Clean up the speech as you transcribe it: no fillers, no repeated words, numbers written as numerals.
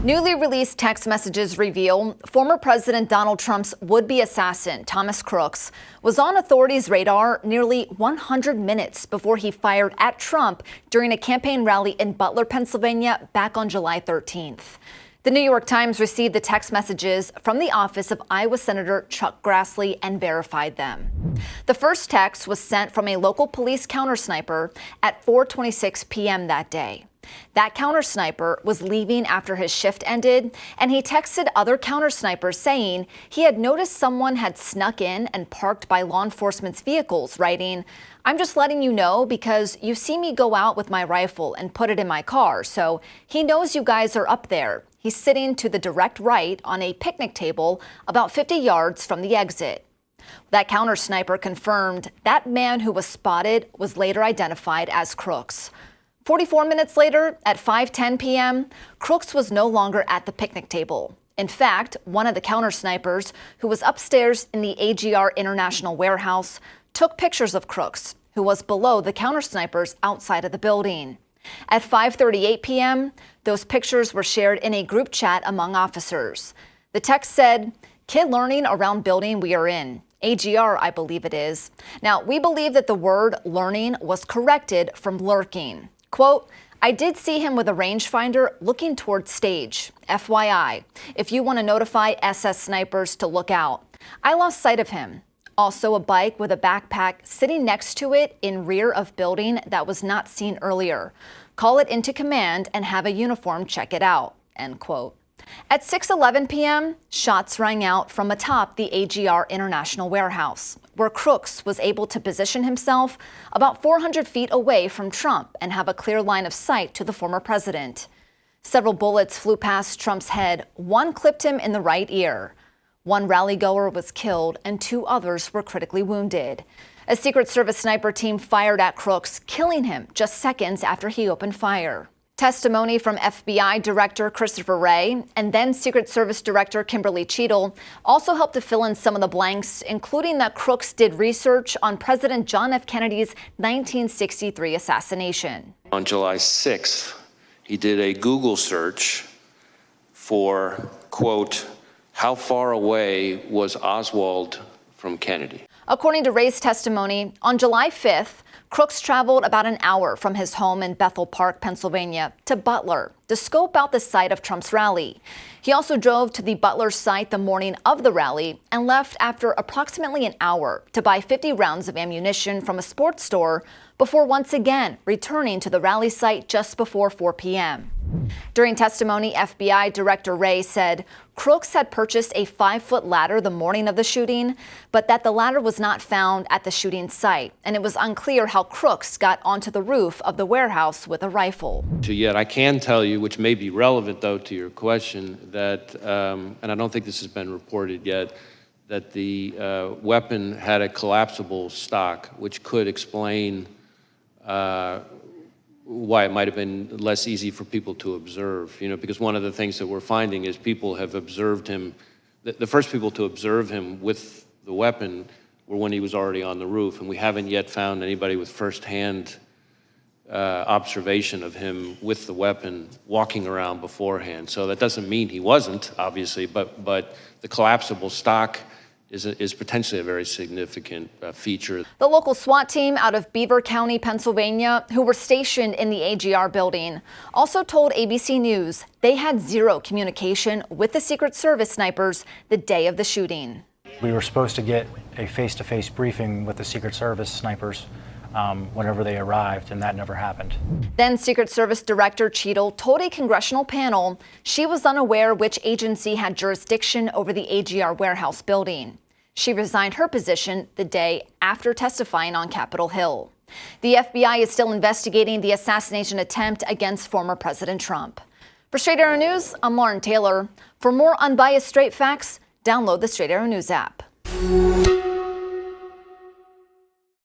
Newly released text messages reveal former President Donald Trump's would-be assassin, Thomas Crooks, was on authorities' radar nearly 100 minutes before he fired at Trump during a campaign rally in Butler, Pennsylvania, back on July 13th. The New York Times received the text messages from the office of Iowa Senator Chuck Grassley and verified them. The first text was sent from a local police countersniper at 4:26 p.m. that day. That countersniper was leaving after his shift ended, and he texted other countersnipers saying he had noticed someone had snuck in and parked by law enforcement's vehicles, writing, "I'm just letting you know because you see me go out with my rifle and put it in my car, so he knows you guys are up there. He's sitting to the direct right on a picnic table about 50 yards from the exit." That countersniper confirmed that man who was spotted was later identified as Crooks. 44 minutes later, at 5:10 p.m., Crooks was no longer at the picnic table. In fact, one of the countersnipers, who was upstairs in the AGR International Warehouse, took pictures of Crooks, who was below the countersnipers outside of the building. At 5:38 p.m., those pictures were shared in a group chat among officers. The text said, "Kid learning around building we are in. AGR, I believe it is." Now, we believe that the word learning was corrected from lurking. Quote, "I did see him with a rangefinder looking towards stage. FYI, if you want to notify SS snipers to look out. I lost sight of him. Also a bike with a backpack sitting next to it in rear of building that was not seen earlier. Call it into command and have a uniform check it out." End quote. At 6:11 p.m., shots rang out from atop the AGR International Warehouse, where Crooks was able to position himself about 400 feet away from Trump and have a clear line of sight to the former president. Several bullets flew past Trump's head. One clipped him in the right ear. One rally-goer was killed and two others were critically wounded. A Secret Service sniper team fired at Crooks, killing him just seconds after he opened fire. Testimony from FBI Director Christopher Wray and then Secret Service Director Kimberly Cheadle also helped to fill in some of the blanks, including that Crooks did research on President John F. Kennedy's 1963 assassination. On July 6th, he did a Google search for, quote, "How far away was Oswald from Kennedy?" According to Wray's testimony, on July 5th, Crooks traveled about an hour from his home in Bethel Park, Pennsylvania, to Butler to scope out the site of Trump's rally. He also drove to the Butler site the morning of the rally and left after approximately an hour to buy 50 rounds of ammunition from a sports store before once again returning to the rally site just before 4 p.m. During testimony, FBI Director Wray said Crooks had purchased a 5-foot ladder the morning of the shooting, but that the ladder was not found at the shooting site, and it was unclear how Crooks got onto the roof of the warehouse with a rifle. Yet I can tell you, which may be relevant, though, to your question, that, and I don't think this has been reported yet, that the weapon had a collapsible stock, which could explain why it might have been less easy for people to observe, because one of the things that we're finding is people have observed him. The first people to observe him with the weapon were when he was already on the roof, and we haven't yet found anybody with firsthand observation of him with the weapon walking around beforehand. So that doesn't mean he wasn't, obviously, but the collapsible stock is potentially a very significant feature. The local SWAT team out of Beaver County, Pennsylvania, who were stationed in the AGR building, also told ABC News they had zero communication with the Secret Service snipers the day of the shooting. We were supposed to get a face-to-face briefing with the Secret Service snipers whenever they arrived, and that never happened. Then Secret Service Director Cheadle told a congressional panel she was unaware which agency had jurisdiction over the AGR warehouse building. She resigned her position the day after testifying on Capitol Hill. The FBI is still investigating the assassination attempt against former President Trump. For Straight Arrow News, I'm Lauren Taylor. For more unbiased straight facts, download the Straight Arrow News app.